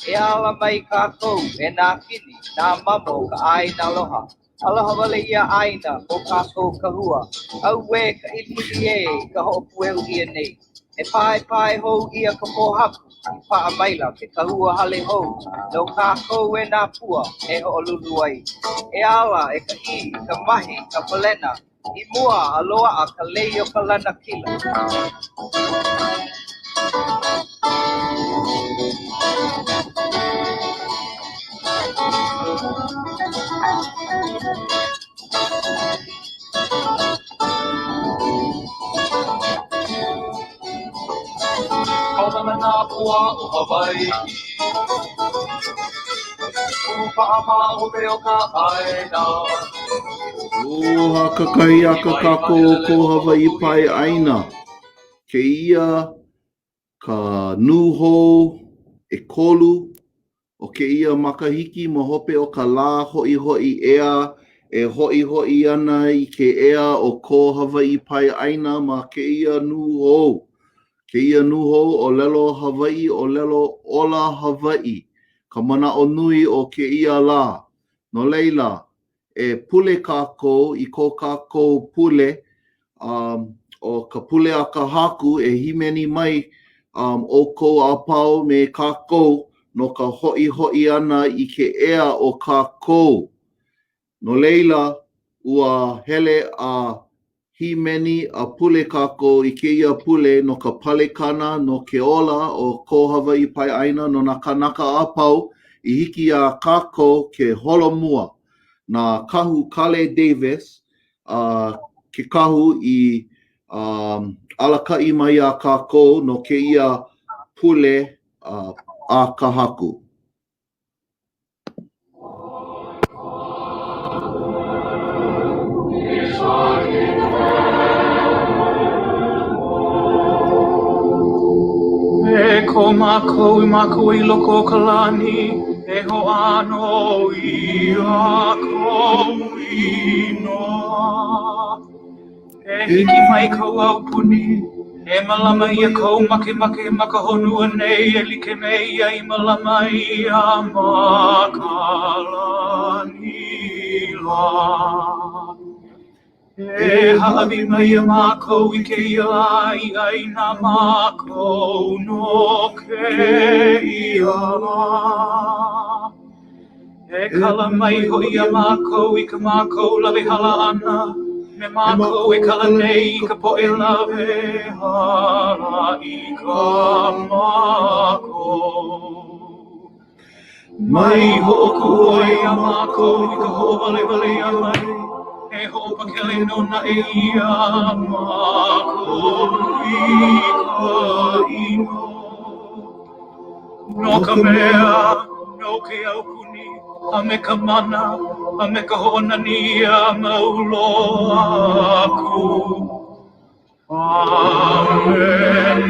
E ala mai kākou e nā kini, nā mamo ka aina aloha. Aloha wale ia aina o kākou kahua. Au we ka ilili e ka ho'opueu ia nei. E pai hou ia ka pohaku. I pa'a maila ke kahua hale hou. No kākou e nā pua e ho'olulu ai. E ala e ka I, ka mahi, ka palena. I mua aloa a ka lei o ka lana kila. Kauna nā pua o Hawaii. Upa'a maope o ka aina. Aloha kakahiaka kākou ko Hawaii pai aina. Ke ia ka Nuhou e kolu o ke ia makahiki ma hope o ka lā ho'i ea e ho'i ana I ke ea o ko Hawaii pai aina ma ke ia Nuhou. Ke ia Nuhou o lelo Hawaii o lelo ola Hawaii. Ka mana o nui o ke ia lā. No leila, e pule kākou I ko kākou pule o ka pule a ka haku e himeni mai o kou a pau me kākou no ka ho'i ana I ke ea o kākou. No leila, ua hele a himeni a pule kākou I ke ia pule no ka palekana no ke ola o ko Hawaii pai aina no na kanaka a pau I hiki a kākou ke holomua. Na kahu Kale Davis, ke kahu I alaka'i mai a kākou no ke ia pule a ka haku. E ko mākou I loko o ka lani, e ho ano I a kou inoa. E hiki mai kou au puni, e malama I a kou make maka honua nei, e like mei I malama I a makalani la. E ha'awi mai a mākou I ke ia ai nā mākou no ke ia la. E kala mai hoi a mākou I ka mākou lawe hala ana. Me mākou e kala nei I ka po'e lawe hala I ka mākou. Mai ho'oku oi a mākou I ka ho'owale a mai. E ho'opakele nona e ia mākou I ka ino. No ka mea, no ke aupuni, a me ka mana, a me ka ho'onani a maulo aku. Amen.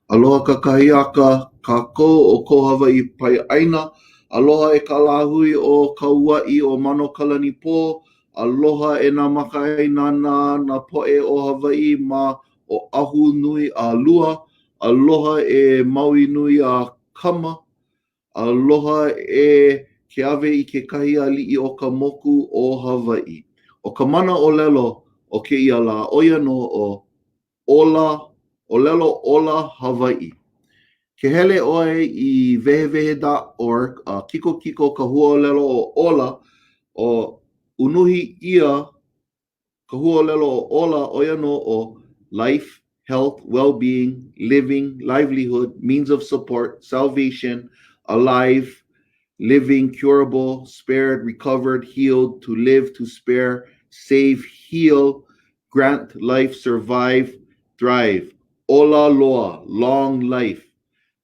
Aloha kakahiaka kākou o ko Hawaii pai aina. Aloha e ka lāhui o ka ua'i o Mano Kalani Pō. Aloha e nā makainana na po'e o Hawaii ma o ahu nui a lua. Aloha e maui nui a kama. Aloha e ke ave I ke kahi ali'i o ka moku o Hawaii. O ka mana o lelo o ke ia la oia no o lelo ola Hawaii. Ke hele oe I wehewehe.org kiko ka huolelo o ola o unuhi ia ka huolelo o ola oia no o life, health, well-being, living, livelihood, means of support, salvation, alive, living, curable, spared, recovered, healed, to live, to spare, save, heal, grant, life, survive, thrive. Ola loa, long life.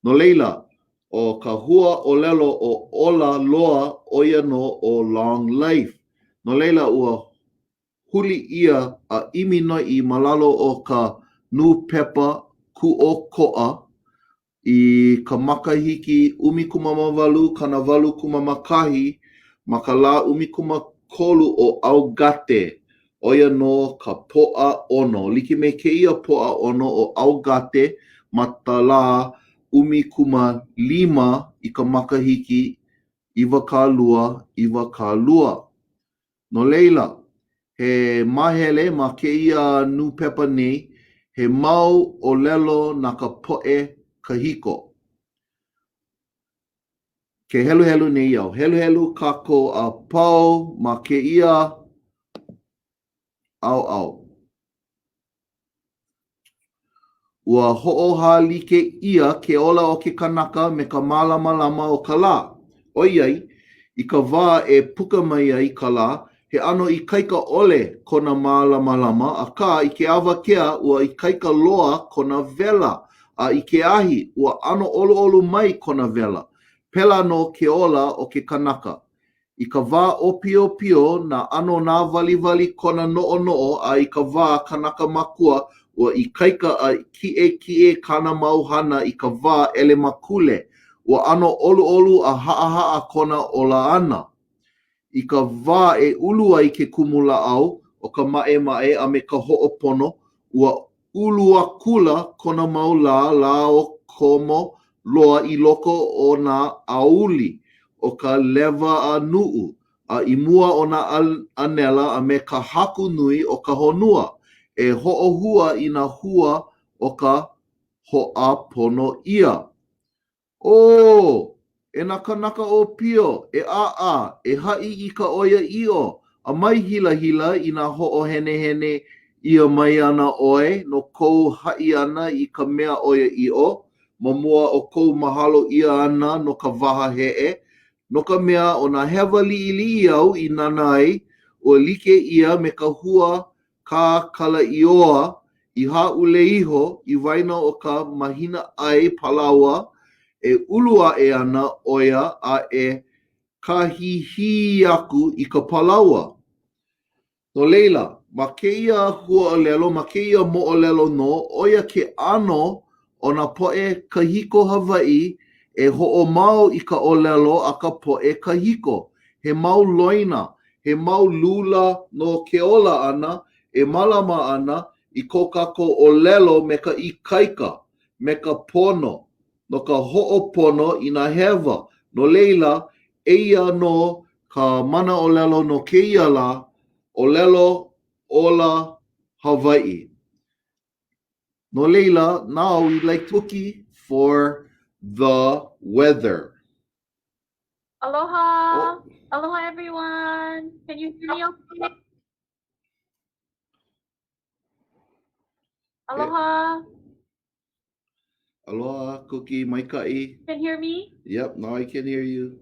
No leila, o ka hua o lelo o ola loa oia no o long life. No leila ua huli ia a imino I malalo o ka nu pepa ku o ko'a I ka makahiki 18 kana 8 kumamakahi ma ka lā 19 kolu o Augate. Oia no ka po'a ono. Like me keia po'a ono o Augate ma ta la 15 i ka makahiki 2 No leila, he mahele ma keia nupepa nei, he mau o lelo na ka po'e kahiko. Ke helu helu nei au. Helu helu kako a pau ma keia au au. Ua ho'oha like ia ke ola o ke kanaka me ka malama lama o ka lā. Oiai, i ka wā e puka mai ai ka lā, he ano i kaika ole kona malama lama, a ka i ke awa kea ua i kaika loa kona vela, a i ke ahi ua ano olu olu mai kona vela. Pela no ke ola o ke kanaka. I ka wā o pio pio na ano nā wali wali kona no'o no'o a i ka wā kanaka makua ua i kaika a ki e kana mauhana i ka wā ele makule. Ua ano olu olu a haa kona ola ana. I ka wā e ulu ai ke kumula au o ka mae mae a me ka ho'opono ua ulu a kula kona maula la o komo loa i loko o nā auli o ka lewa a nuu a i mua o nā anela a me ka haku nui o ka honua e ho'ohua i nā hua o ka ho'apono ia. O, e nā kanaka o pio, e e ha'i i ka oia i'o, a mai hila hila i nā ho'o hene hene ia mai ana oe no kou ha'i ana i ka mea oia i'o, ma mua o kou mahalo ia ana no ka waha he'e, no ka mea o nā hewa li'i au i nana ai, ua like ia me ka hua ka kala ioa i ha'ule iho i waina o ka mahina ai palaua, e ulua e ana oia a e kahihi aku i ka palaua. No leila, ma keia hua o lelo, ma keia mo o lelo no, oia ke ano o na po'e kahiko Hawaii e ho'o mau i ka o lelo a ka po'e kahiko. He mau loina, he mau lula no ke ola ana, e malama ana i ko kako o lelo me ka ikaika, me ka pono. No ka ho'opono i nā hewa. No leila, eia no ka mana o lelo no keia la, o lelo ola Hawaii. No leila, now we'd like Tuki for the weather. Aloha! Oh. Aloha, everyone! Can you hear me okay? Aloha! Aloha, Cookie, Maikai. Can you hear me? Yep, now I can hear you.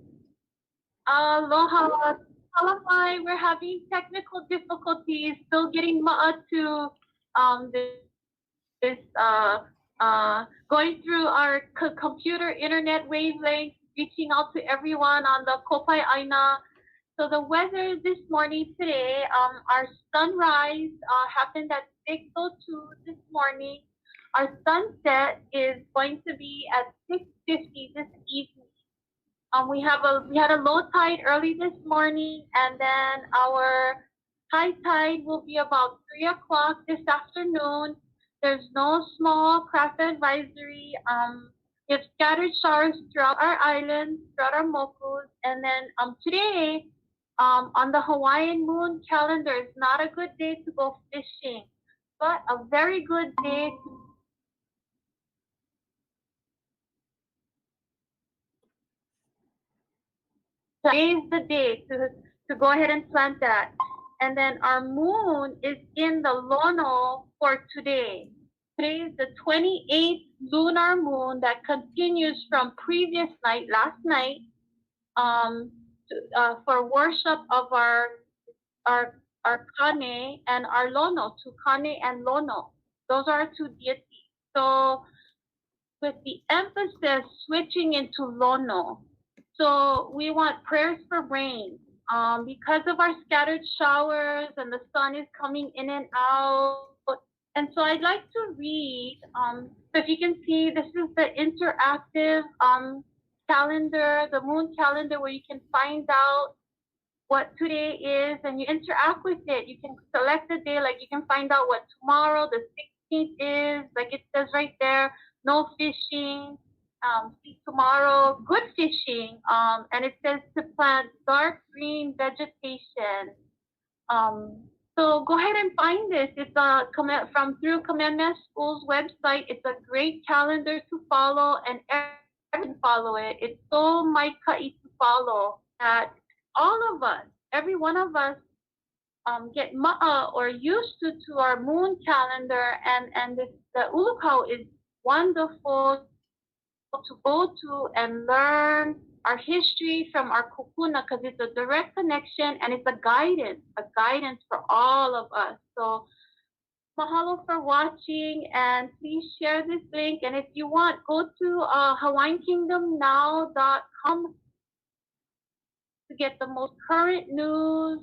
Aloha! Aloha! We're having technical difficulties, still getting ma'a to going through our computer internet wavelength, reaching out to everyone on the Kopai Aina. So the weather this morning today, our sunrise happened at 6:02 this morning. Our sunset is going to be at 6:50 this evening. We had a low tide early this morning, and then our high tide will be about 3 o'clock this afternoon. There's no small craft advisory. We have scattered showers throughout our islands, throughout our mokus, and then today, on the Hawaiian moon calendar, is not a good day to go fishing, but a very good day to today's the day to go ahead and plant that. And then our moon is in the Lono for today. Today is the 28th lunar moon that continues from previous night, last night, for worship of our Kane and our Lono, to Kane and Lono. Those are our two deities. So with the emphasis switching into Lono, so we want prayers for rain. Because of our scattered showers and the sun is coming in and out. And so I'd like to read, so if you can see, this is the interactive calendar, the moon calendar, where you can find out what today is, and you interact with it. You can select a day, like you can find out what tomorrow, the 16th is, like it says right there, no fishing, see tomorrow, good fishing, and it says to plant dark green vegetation. So go ahead and find this. It's from through Kamehameha School's website. It's a great calendar to follow, and everyone can follow it. It's so maikai to follow that all of us, every one of us, get ma'a or used to our moon calendar, and the ulukau is wonderful to go to and learn our history from our kupuna, because it's a direct connection and it's a guidance for all of us. So mahalo for watching, and please share this link. And if you want, go to hawaiiankingdomnow.com to get the most current news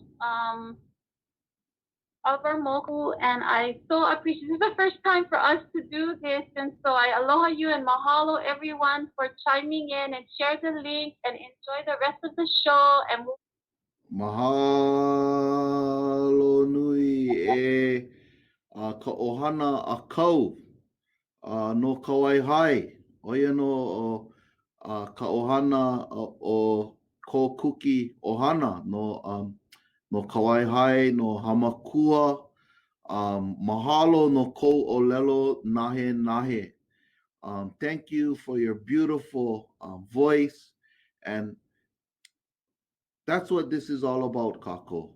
of our moku, and I so appreciate this is the first time for us to do this, and so I aloha you and mahalo everyone for chiming in, and share the link and enjoy the rest of the show. And Mahalo nui ka ohana a kau no kawai hai. Oia no ka ohana o ko kuki ohana no kawai hai, no hamakua. Mahalo no ko olelo nahe nahe. Thank you for your beautiful voice. And that's what this is all about, Kako.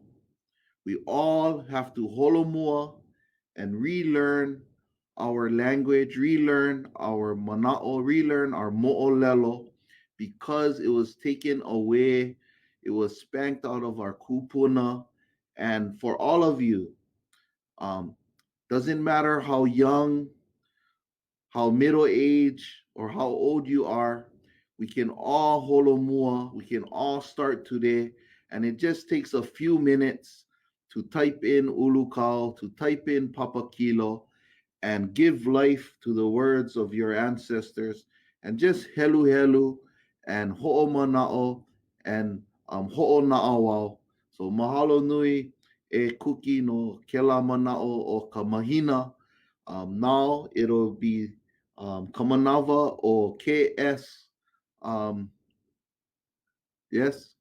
We all have to holomua and relearn our language, relearn our mana'o, relearn our mo'olelo, because it was taken away, it was spanked out of our kupuna. And for all of you, doesn't matter how young, how middle age, or how old you are, we can all holomua, we can all start today. And it just takes a few minutes to type in ulukau, to type in papakilo, and give life to the words of your ancestors, and just helu helu and ho'omana'o and ho'ona'awao. So mahalo nui e kuki no kela mana'o o ka mahina. Now it'll be Kamanava or KS. Yes?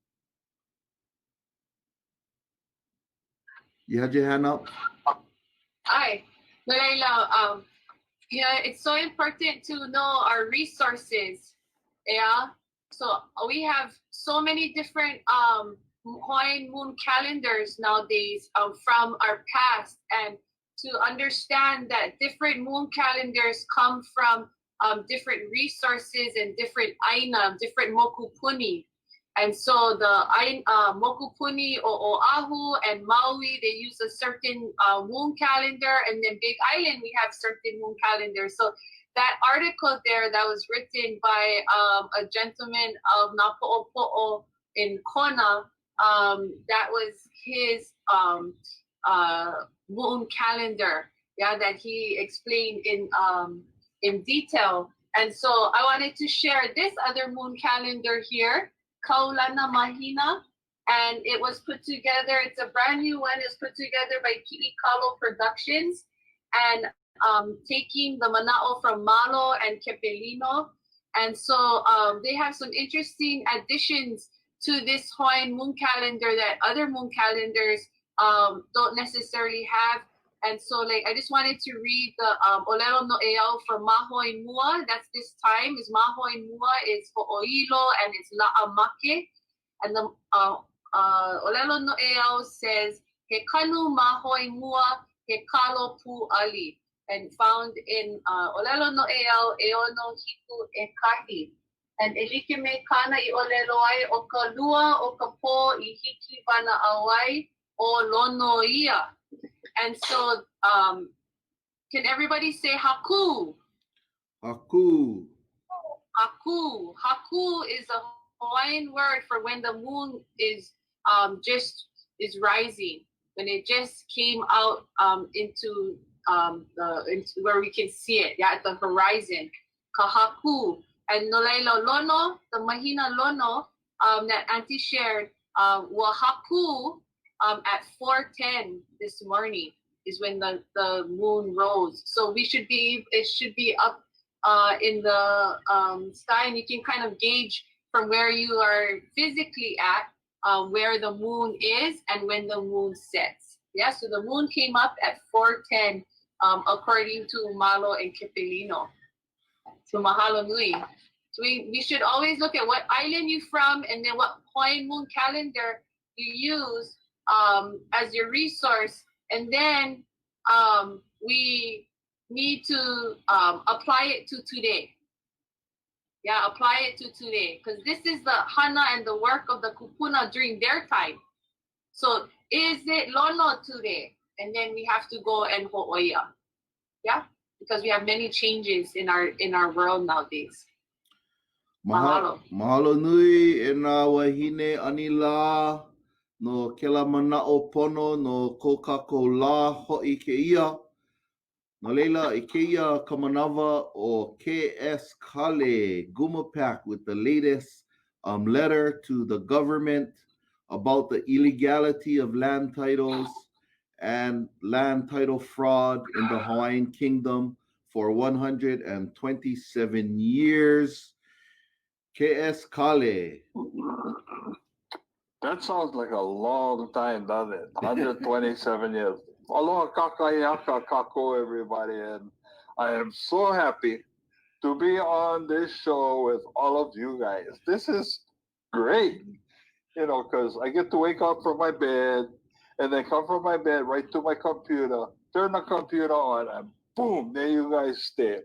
You had your hand up? Hi. Laila, yeah, it's so important to know our resources. Yeah. So we have so many different Hawaiian moon calendars nowadays from our past, and to understand that different moon calendars come from different resources and different aina, different mokupuni. And so the mokupuni o Oahu and Maui, they use a certain moon calendar, and then Big Island, we have certain moon calendars. So that article there that was written by a gentleman of Napo'opo'o in Kona, that was his moon calendar, yeah, that he explained in detail. And so I wanted to share this other moon calendar here, Kaulana Mahina, and it was put together. It's a brand new one. It's put together by Ki'ikalo Productions, and taking the mana'o from Malo and Kepelino. And so they have some interesting additions to this Hawaiian moon calendar that other moon calendars don't necessarily have. And so, like, I just wanted to read the Olelo no Eau for Mahoi Mua. That's this time. Is Mahoi Mua is for Oilo, and it's La'amake. And the Olelo no Eau says, He kanu Mahoi Mua, He kalo pu ali. And found in Olelo no Eau, Eono hiku e kahi. And elikime kana I olelo ai o ka lua o ka po I hiki pana awai o lono ia. And so, can everybody say haku? Haku. Haku. Haku is a Hawaiian word for when the moon is is rising, when it just came out into where we can see it, yeah, at the horizon. Kahaku. And Nolailo Lono, the Mahina Lono that Auntie shared, Wahaku, at 4:10 this morning is when the moon rose. So it should be up in the sky, and you can kind of gauge from where you are physically at where the moon is and when the moon sets. Yeah, so the moon came up at 4:10 according to Malo and Kipilino. So mahalo nui. So we should always look at what island you're from and then what Hawaiian moon calendar you use as your resource. And then we need to apply it to today. Yeah, apply it to today. Because this is the hana and the work of the kupuna during their time. So is it lono today? And then we have to go and ho'oia. Yeah? Because we have many changes in our world nowadays. Mahalo. Mahalo nui e nā wahine anila no ke la mana'o pono no ko kākou lā ho'i ke ia. No leila, i ke ia ka manawa o KS Kale Gumapak with the latest letter to the government about the illegality of land titles and land title fraud in the Hawaiian Kingdom for 127 years. KS Kale. That sounds like a long time, doesn't it? 127 years. Aloha kakayaka kako, everybody, and I am so happy to be on this show with all of you guys. This is great, you know, because I get to wake up from my bed and then come from my bed right to my computer, turn the computer on, and boom, there you guys stay.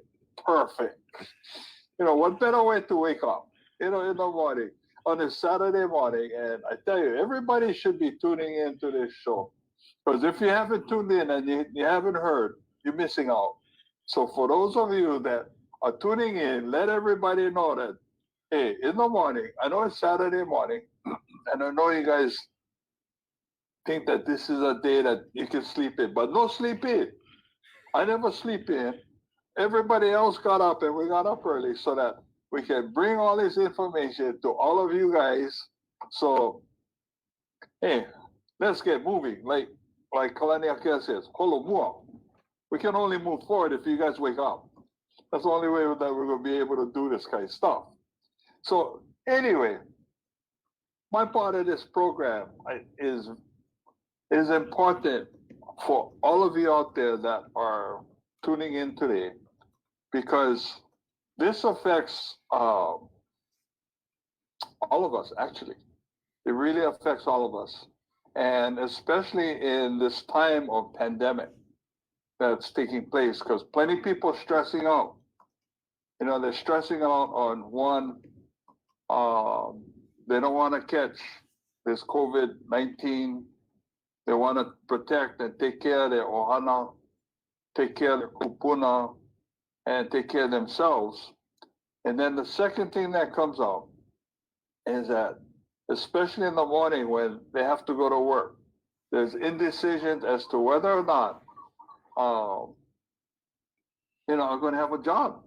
Perfect. You know, what better way to wake up, you know, in the morning, on a Saturday morning. And I tell you, everybody should be tuning into this show. Because if you haven't tuned in and you haven't heard, you're missing out. So for those of you that are tuning in, let everybody know that, hey, in the morning, I know it's Saturday morning, and I know you guys think that this is a day that you can sleep in, but no sleep in. I never sleep in. Everybody else got up, and we got up early so that we can bring all this information to all of you guys. So, hey, let's get moving. Like Kalani Akea says, Kolo mua. We can only move forward if you guys wake up. That's the only way that we're going to be able to do this kind of stuff. So anyway, my part of this program is important for all of you out there that are tuning in today, because this affects all of us, actually. It really affects all of us. And especially in this time of pandemic that's taking place, because plenty of people are stressing out. You know, they're stressing out on one, they don't want to catch this COVID-19. They want to protect and take care of their ohana, take care of their kupuna, and take care of themselves. And then the second thing that comes out is that, especially in the morning when they have to go to work, there's indecision as to whether or not, are going to have a job.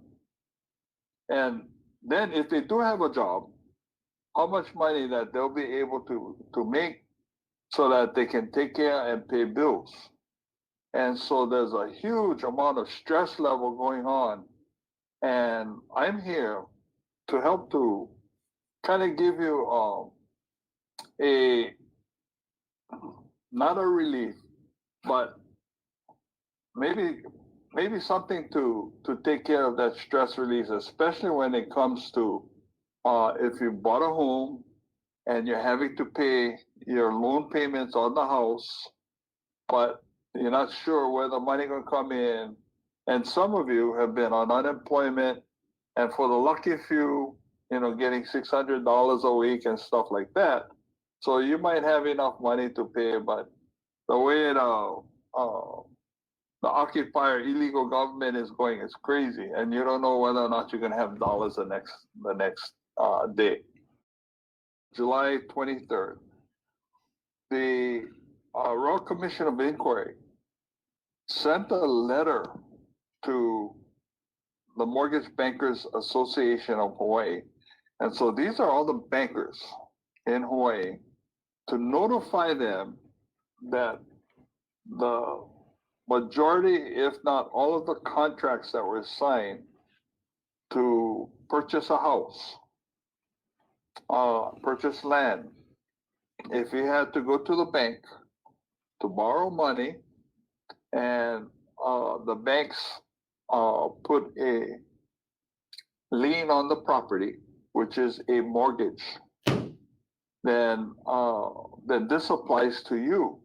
And then if they do have a job, how much money that they'll be able to make so that they can take care and pay bills. And so there's a huge amount of stress level going on. And I'm here to help to kind of give you not a relief, but maybe something to take care of that stress release, especially when it comes to if you bought a home and you're having to pay your loan payments on the house, but you're not sure where the money going to come in. And some of you have been on unemployment, and for the lucky few, getting $600 a week and stuff like that. So you might have enough money to pay, but the way the occupier illegal government is going is crazy, and you don't know whether or not you're going to have dollars the next day. July 23rd, the Royal Commission of Inquiry sent a letter to the Mortgage Bankers Association of Hawaii. And so these are all the bankers in Hawaii to notify them that the majority, if not all of the contracts that were signed to purchase a house, purchase land, if you had to go to the bank to borrow money and the banks put a lien on the property, which is a mortgage, then this applies to you.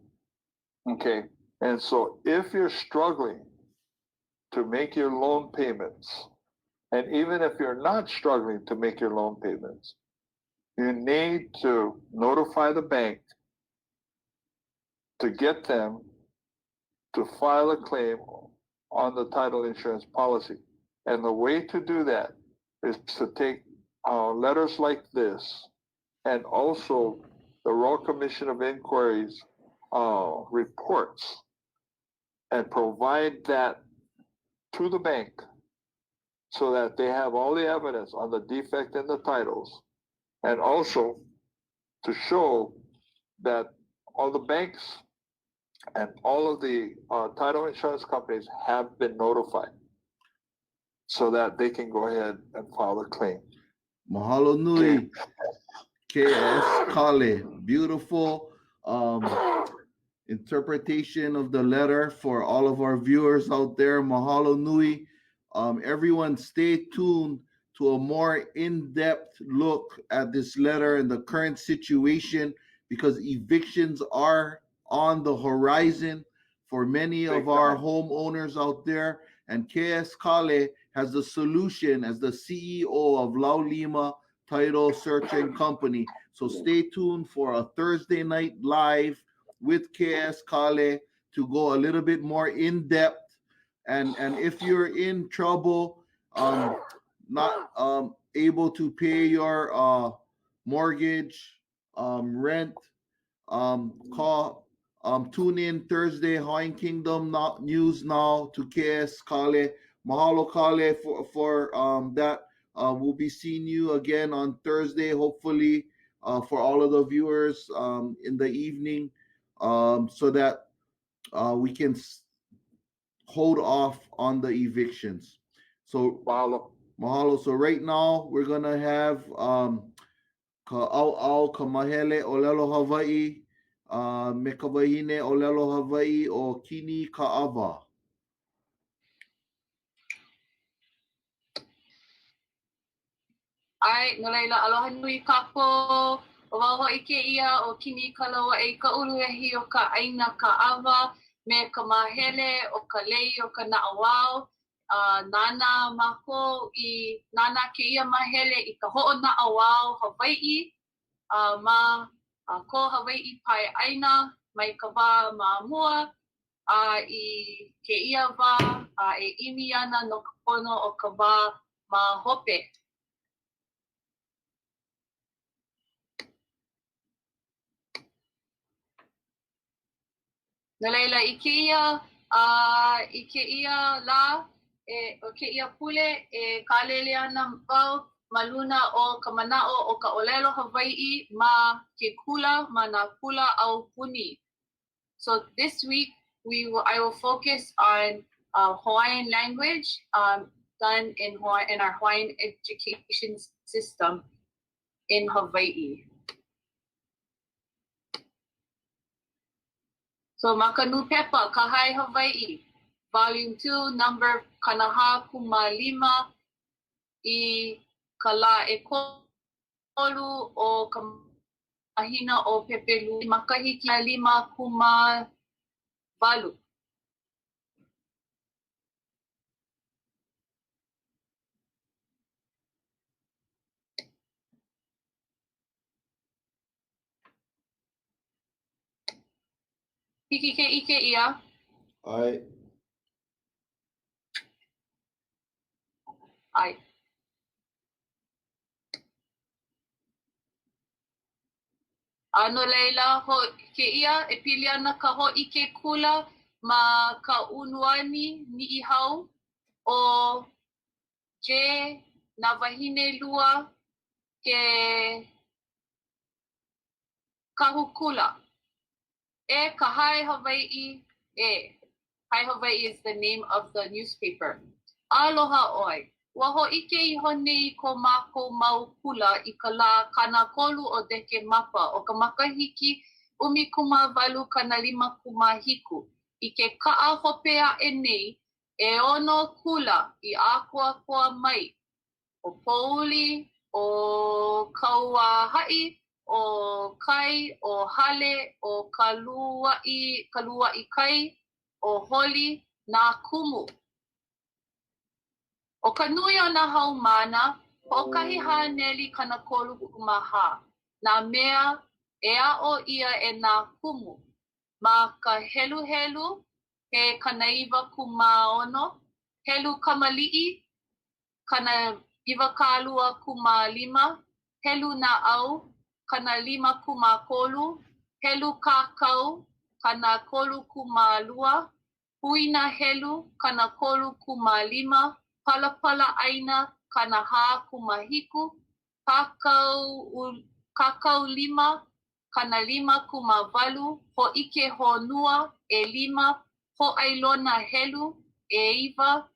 Okay, and so if you're struggling to make your loan payments, and even if you're not struggling to make your loan payments, you need to notify the bank to get them to file a claim on the title insurance policy. And the way to do that is to take letters like this, and also the Royal Commission of Inquiry's reports, and provide that to the bank so that they have all the evidence on the defect in the titles, and also to show that all the banks and all of the title insurance companies have been notified so that they can go ahead and file a claim. Mahalo nui, KS Kale. Beautiful interpretation of the letter for all of our viewers out there. Mahalo nui. Everyone stay tuned to a more in-depth look at this letter and the current situation, because evictions are on the horizon for many of our homeowners out there. And KS Kale has the solution as the CEO of Lau Lima Title Search and Company. So stay tuned for a Thursday night live with KS Kale to go a little bit more in depth. And if you're in trouble, not able to pay your mortgage, rent, tune in Thursday Hawaiian Kingdom News Now to KS Kale. Mahalo Kale for that. We'll be seeing you again on Thursday, hopefully, for all of the viewers in the evening, so that we can hold off on the evictions. So mahalo. So right now we're gonna have Ka'au Kamahele Olelo Hawaii, me ka wahine Olelo Hawaii o Kini Ka'awa. Ai, no leila, aloha nui kako, o wau hoʻi ke ia o kini kalawa e ka uluehi o ka aina ka'awa, me ka mahele o ka lei o ka na'awao, nana mako i nana ke ia mahele i ka ho'o na'awao Hawaii, ma ko Hawaii pai aina, mai ka wā ma mua, i ke ia wā, e imi ana no ka pono o ka wā ma hope. No leila, i ke ia la, o ke ia pule, kālele ana wau, ma luna o ka mana'o o ka olelo Hawaii ma ke kula, ma nā kula au puni. So this week, I will focus on Hawaiian language done in our Hawaiian education system in Hawaii. So Makanu Pepa, Kahai Hawaii, Volume 2, number Kanaha Kumalima, I Kala e Kolu o Kamahina o Pepelu, Makahiki Lima Kuma Valu. Hiki ke ike ia. Ai. Ai. Ano leila ho ke ia e pili ana ka ho ike kula ma ka unuani ni ihau o je na wahine lua ke kahukula. E kahai Hawaii e. Hai Hawaii is the name of the newspaper. Aloha oi. Waho ike I hone ko mako mau kula I ka la kana kolu o deke mapa o ka makahiki umikuma walu kana lima kumahiku. Ike kaa hopea e nei e ono kula I akua kua mai. O pouli, o kauahai, o kai, o hale, o kaluai kai, o holi, na kumu. O ka nui o na haumana, ho'okahi haneli kana kolu kumaha. Nā mea e a'o ia e nā kumu. Ma ka helu helu, he kanaiwa kumaono, helu kamali'i, kana iwa kālua kuma lima, helu na au, kana lima kuma kolu, helu kākau, kana kolu kuma lua, huina helu, kana kolu kuma lima, palapala aina, kana hā kuma hiku, kākau lima, kana lima kuma walu, ho ike honua, e lima, ho ailona helu, e iwa,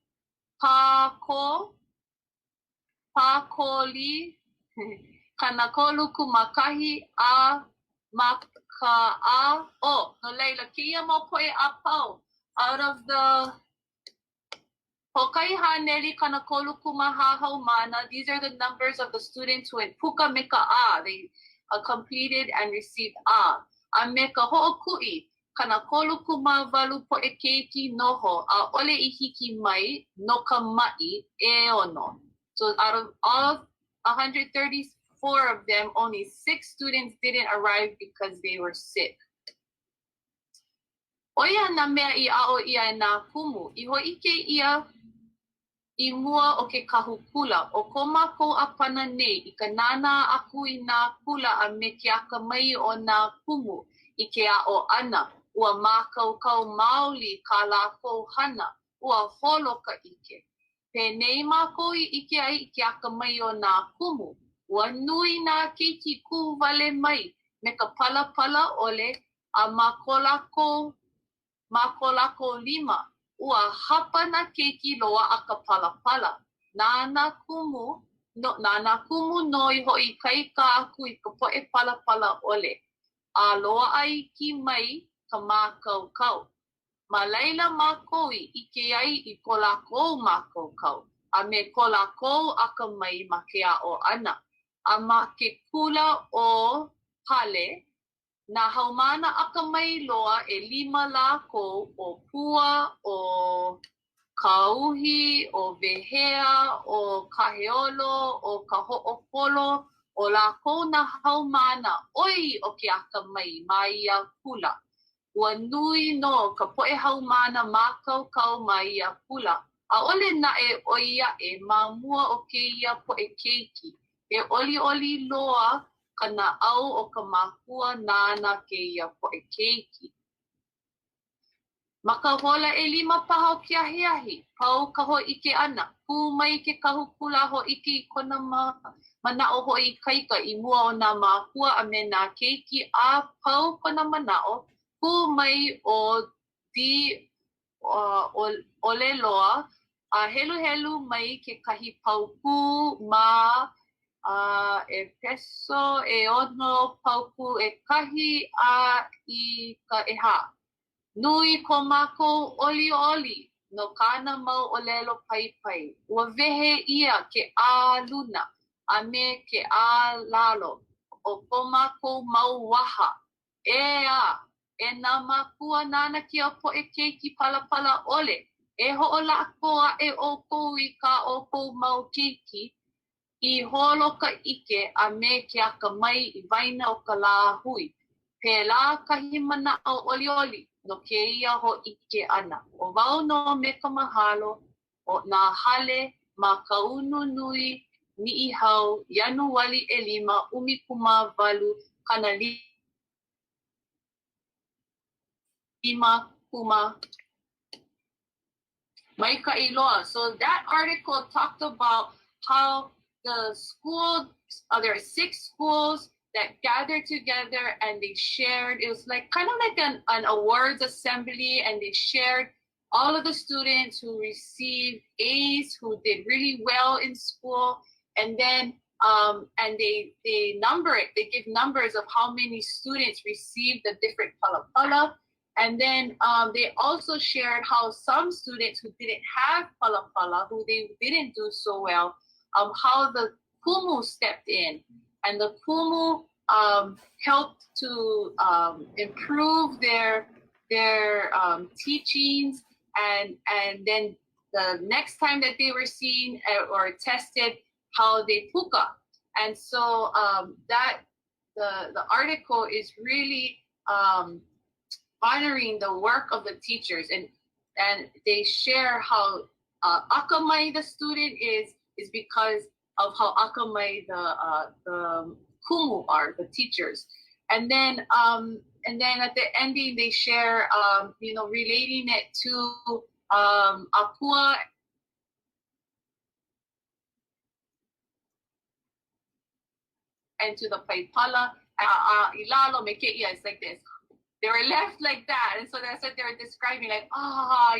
Pakoli, kana kolu kumakahi a maka a. Oh, no leila, kia mo poe a pau. Out of the Hokai haneli kana kolu kumaha haumana. These are the numbers of the students who had puka meka a. They completed and received a. A meka ho'okui. Kana kolu kumavalu po e keiki noho. A ole I hiki mai no ka mai e ono. So out of all 134 of them, only 6 students didn't arrive because they were sick. Oia na mea I a'o ia na kumu. I ho'ike ia I mua o ke kahukula. O ko mākou a pana nei I ka nana aku I nā kula a me ke aka mai o nā kumu I ke a'o ana. Ua mākou kau maoli ka lākou hana. Ua holo ka ike. Penei mākou I ike ai I ke aka mai o nā kumu. Ua nui nā keiki ku wale mai me ka pala pala ole a mākolako lima. Ua hapa na keiki loa a ka pala pala. Nāna kumu no I hoi kai ka aku I ka poe pala pala ole. A loa ai ki mai ka mākou kau. Ma laila mākou I ike ai I ko lākou mākou kau. A me ko lākou aka mai ma ke a'o ana. A ma ke kula o hale, na haumana aka mai loa e 5 lākou o pua, o kauhi, o vehea, o kaheolo, o ka ho'opolo, o lākou na haumana oi o ke aka mai ia kula. Ua nui no ka po'e haumana mākau kau mai ia kula. A ole na e o ia e mamua o ke ia po'e keiki. E oli oli loa kana au o ka makua nana ke ia po'e keiki. Ma ka hola e 5 paha o ke ahiahi, pau ka ho'ike ana. Ku mai ke kahukula ho'ike I kona mana'o ho'i kaika I mua o nā makua a me nā keiki a pau kona mana'o. Ku mai o ole loa a helu helu mai ke kahi pauku ma e peso e ono pauku e kahi a I ka eha. Nui ko mākou oli oli no kāna mau olelo pai pai. Ua wehe ia ke a luna a me ke a lalo o ko mākou mau waha. E nā makua nana ki a po'e keiki pala pala ole. E ho'ola'akoa e o kou I ka o kou mau keiki I holo ka ike a me ke aka mai I waina o ka lā hui. Pēlā kahi mana'o oli oli no ke ia ho'ike ana. O wau no me ka mahalo o nā hale ma ka unu nui ni I hau Ianuali 5 ʻumikumawalu kana 5 kuma Maika'i loa. So that article talked about how the school, there are 6 schools that gathered together and they shared. It was like kind of like an awards assembly, and they shared all of the students who received A's, who did really well in school, and then and they number it. They give numbers of how many students received the different pala, and then they also shared how some students who didn't have pala, who they didn't do so well, how the kumu stepped in, and the kumu helped to improve their teachings, and then the next time that they were seen or tested, how they puka. And so that the article is really honoring the work of the teachers, and they share how akamai the student is because of how akamai the kumu are, the teachers. And then at the ending they share relating it to Apua and to the Paipala. Ilalo Mekeia is like this. They were left like that, and so that's what they were describing, like,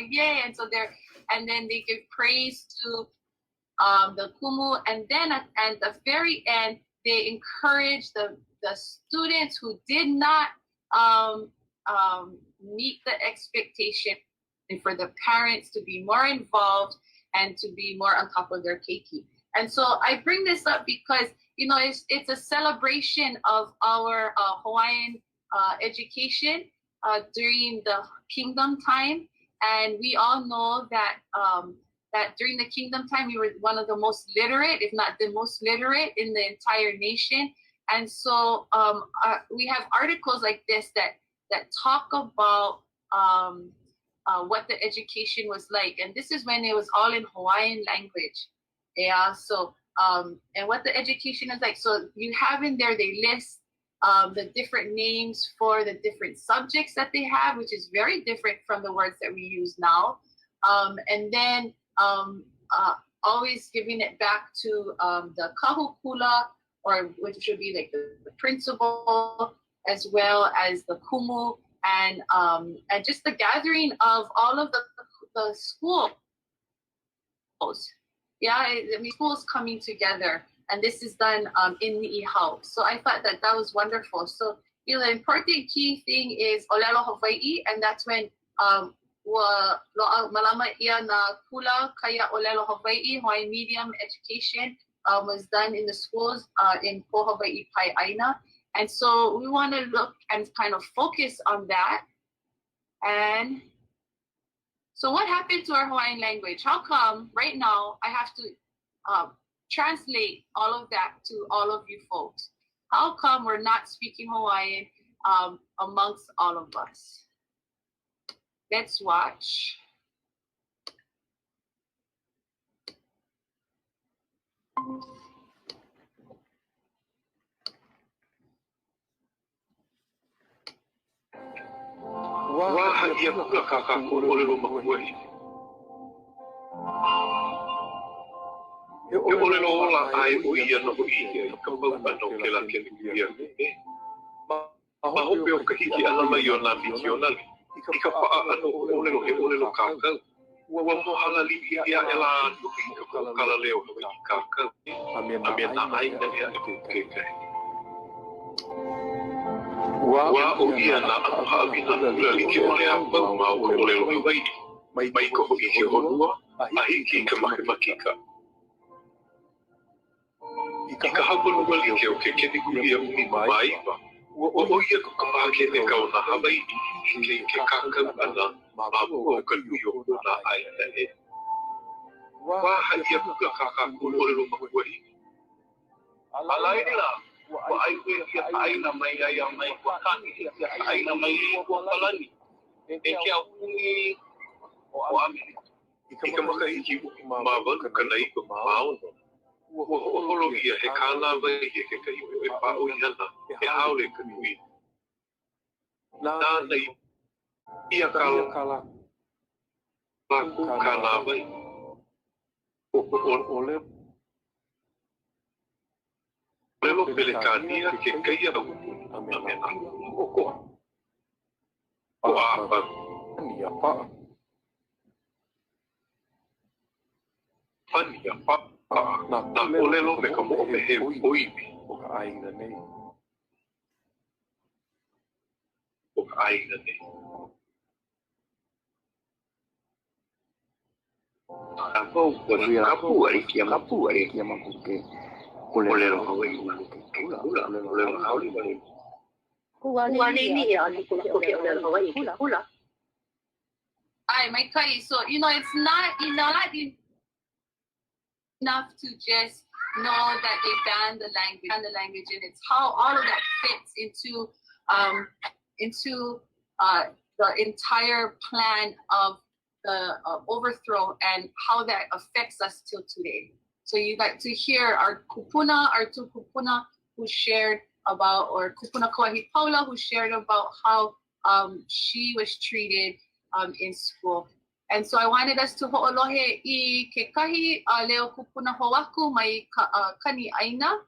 yay. And so and then they give praise to the kumu, and then at the very end they encourage the students who did not meet the expectation, and for the parents to be more involved and to be more on top of their keiki. And so I bring this up because it's a celebration of our Hawaiian education during the kingdom time, and we all know that that during the kingdom time we were one of the most literate, if not the most literate, in the entire nation. And so we have articles like this that talk about what the education was like, and this is when it was all in Hawaiian language. Yeah, so and what the education is like. So you have in there, they list the different names for the different subjects that they have, which is very different from the words that we use now. And then always giving it back to the kahukula, or which would be like the principal, as well as the kumu, and just the gathering of all of the schools. Yeah, I mean, schools coming together, and this is done in Nuhou. So I thought that was wonderful. So the important key thing is Olelo Hawaii, and that's when malama ia na kula kaya Olelo Hawaii, Hawaiian medium education was done in the schools in Ko Hawaii Pai Aina. And so we want to look and kind of focus on that. And so what happened to our Hawaiian language? How come right now I have to translate all of that to all of you folks? How come we're not speaking Hawaiian amongst all of us? Let's watch. Wahaia kakaku olelo makuahi. E olelo ola ai uia no uia I kapau ano ke la ke uia. Ma hope o kahiki ana mai o nā miki o nali. I ka paa ano olelo he olelo kakau. Wa mohala li ia e la anu I ka kala leo i kakau. A mea na ai na ea ke kai. Wa o ia na anu haawina ula like o lea pau ma o olelo Hawaii. Mai ko hoki ke honua, a hiki ka makimaki ka. I ka hapunu wali ke o ke keni kulia umi maiwa. O ia ko ka pake ne kau na Hawaii ke kakau ana ma mua o ka nui o na ai na e. Wa haia kuka kakaku olelo makuahi. Alaila. Wa ai ia aina mai ai mai ko kani aina mai ko palani e ke au uni o ami I ka makahiki ma wanu kana I ko maono o holo ia he kana vai he ke kai e pa o iana e haole ka nui na nei ia kala kana vai o le Lelo pelekania ke kaya amena. O apa? Ni apa? Fania pa. Na olelo me kamo me he oibi. O ka ainga nei. O aina ne. Ako kapu ari kia makuke. Olelo hawai. Olelo hawai bali. Hi, my Kai. So, it's not enough to just know that they banned the language, and it's how all of that fits into the entire plan of the overthrow and how that affects us till today. So you got to hear our two kupuna who shared about, or kupuna Kauahi Paula who shared about how she was treated in school. And so I wanted us to ho'olohe I ke kahi leo kupuna hoaku mai kani aina.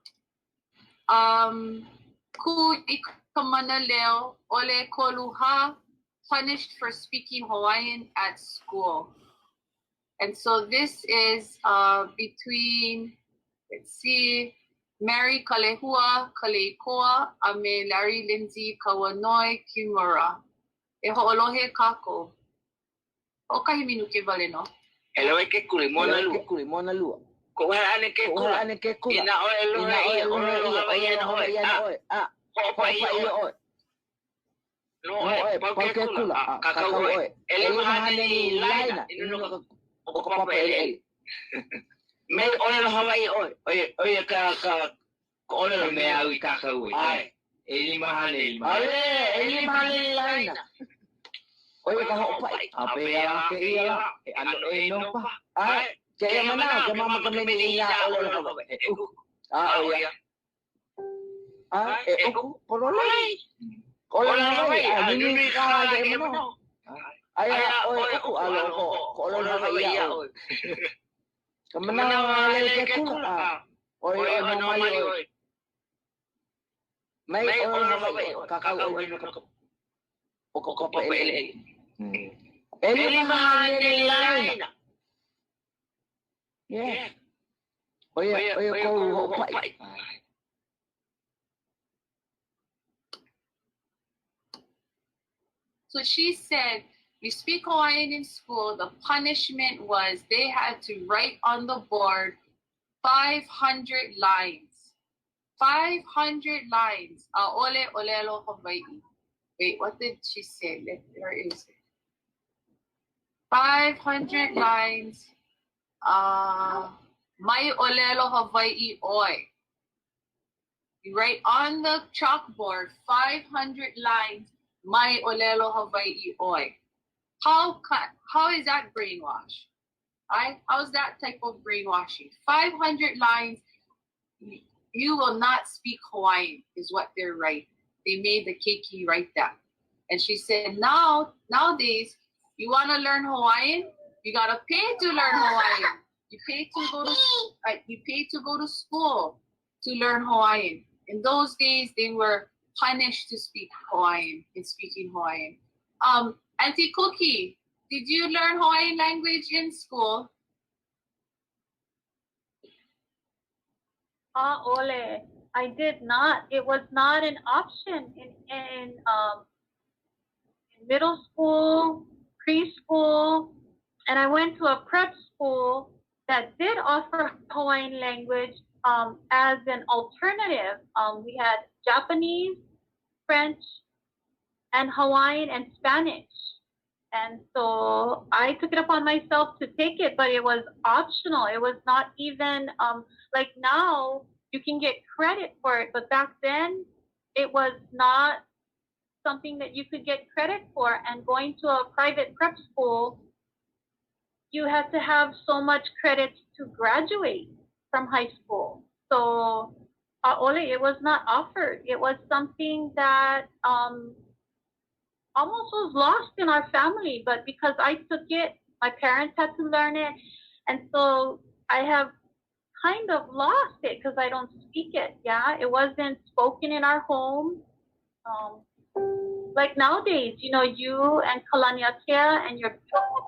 Ku I kamana leo ole koluha punished for speaking Hawaiian at school. And so this is between, let's see, Mary Kalehua Kaleikoa Ame Larry Lindsay Kawanoi Kimura. E ho'olohe kako. O kahi minuke vale no. Hello ke kulimona lua. Ko ane ke kula. Ina o elo ia o Hawaiian oi. Ah. Hopa io oi. No oi, porque kula. Kakao oi. Ele mahane laina. Ino ko papa ele. Me o elo Hawaii oi. Oi ka ko elo me au kakao oi. Ai. Ele mahane. Ele mahane laina. Oye ka hopa ape ya ke ia ano no pa ai ke mana ke mama ke me ia ole ka ba oya porole ola ai ni ka de mo ai oye alo ko ole ka ia ke mana le ke kula oye no mali oye mai ole ka ka oye no ka ko pa ele Ele mahane laina. Yeah. Oye ko pai. So she said, you speak Hawaiian in school, the punishment was they had to write on the board 500 lines. 500 lines. Ole olelo Hawaii. Wait, what did she say? Where is it? 500 lines. Mai olelo Hawaii oi. You write on the chalkboard 500 lines. Mai olelo Hawaii oi. How is that brainwash? How is that type of brainwashing? 500 lines. You will not speak Hawaiian is what they're writing. They made the keiki write that. And she said, nowadays, you want to learn Hawaiian? You got to pay to learn Hawaiian. You pay to go to school to learn Hawaiian. In those days, they were punished to speak Hawaiian, in speaking Hawaiian. Auntie Cookie, did you learn Hawaiian language in school? Ole, I did not. It was not an option in middle school, preschool, and I went to a prep school that did offer Hawaiian language as an alternative. We had Japanese, French, and Hawaiian and Spanish. And so I took it upon myself to take it, but it was optional. It was not even, like now, you can get credit for it, but back then, it was not something that you could get credit for. And going to a private prep school, you had to have so much credits to graduate from high school. So, Ole, it was not offered. It was something that almost was lost in our family, but because I took it, my parents had to learn it. And so I have kind of lost it because I don't speak it. Yeah, it wasn't spoken in our home. Like nowadays, you know, you and Kalaniatea and your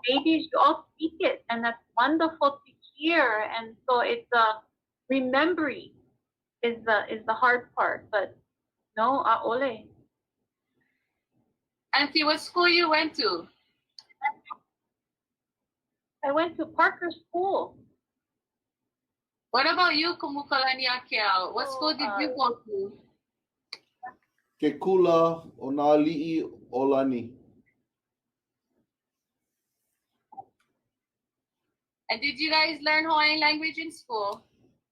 babies, you all speak it, and that's wonderful to hear. And so it's remembering is the hard part, but no, aole. Auntie, what school you went to? I went to Parker School. What about you, Kumukalaniakea? What school did you go to? Ke kula o nā li'i o lani. And did you guys learn Hawaiian language in school?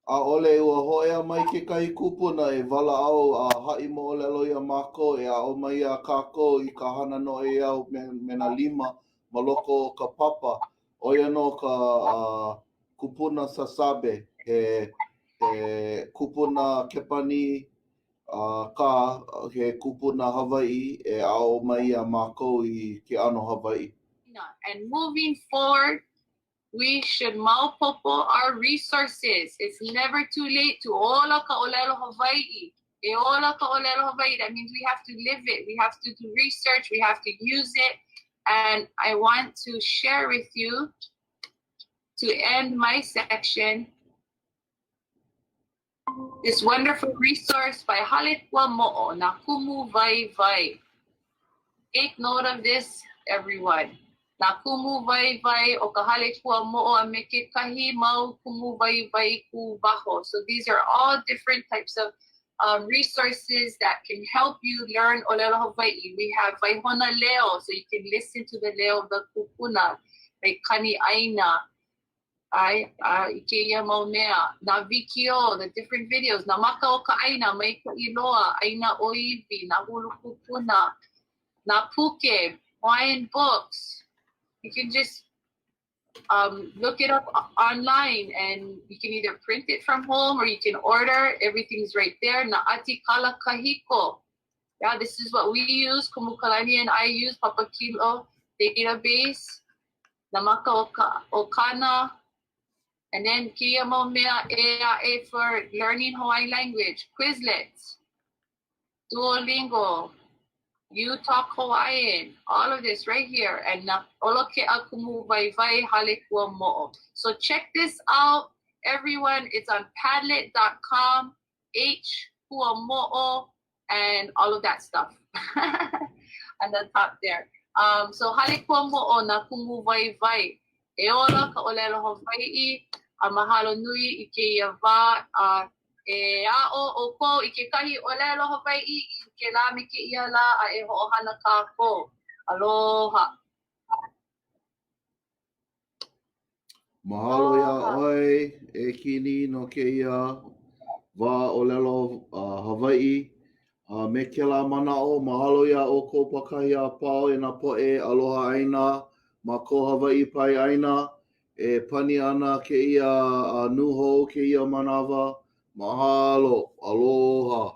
A ole ua hoea mai ke kai kupuna e wala au a ha'i mo o lelo ia mako e a o mai a kako I ka hana no e au me na lima ma loko o ka papa. Oia no ka kupuna sasabe he kupuna kepani ka he kupuna Hawaii e a o mai a mako I ke ano Hawaii. And moving forward, we should maupopo our resources. It's never too late to ola ka olelo Hawaii. E ola ka olelo Hawaii. That means we have to live it. We have to do research. We have to use it. And I want to share with you, to end my section, this wonderful resource by Halekua Mo'o, na kumu vai vai. Take note of this, everyone. Na kumu vai vai o ka Halekua Mo'o a me ke kahi mau kumu vai vai ku baho. So these are all different types of resources that can help you learn Olelo Hawaii. We have Vaihona Leo, so you can listen to the Leo of the kupuna. Like Kani Aina, Ikeia Maumea, na Vikio, the different videos. Na Maka o ka Aina, Mai ka Iloa, Aina Oiwi, na Hulu Kupuna, na Puke, Hawaiian books. You can just look it up online, and you can either print it from home or you can order. Everything's right there. Na Ati Kala Kahiko. Yeah, this is what we use. Kumukalani and I use Papa Kilo database. Na Maka Okana. And then Kia Momea EAA for learning Hawaiian language. Quizlets. Duolingo. You Talk Hawaiian, all of this right here, and oloke akumu vai vai halekua mo'o. So check this out, everyone. It's on Padlet.com, Hua mo'o, and all of that stuff on the top there. So halekua mo'o na kumu vai vai. E ola ka olelo Hawaii, a mahalo nui ike iava e a'o o ko I ke kahi olelo Hawaii I ke la me ke ia la a e ho'ohana kako. Aloha. Mahalo ia oi e kini no ke ia wa olelo Hawaii. Me ke la mana'o, mahalo ia o ko pakahi a pao e na po'e aloha aina ma ko Hawaii pai aina. E pani ana ke ia Nuhou ke ia manawa. Mahalo, aloha.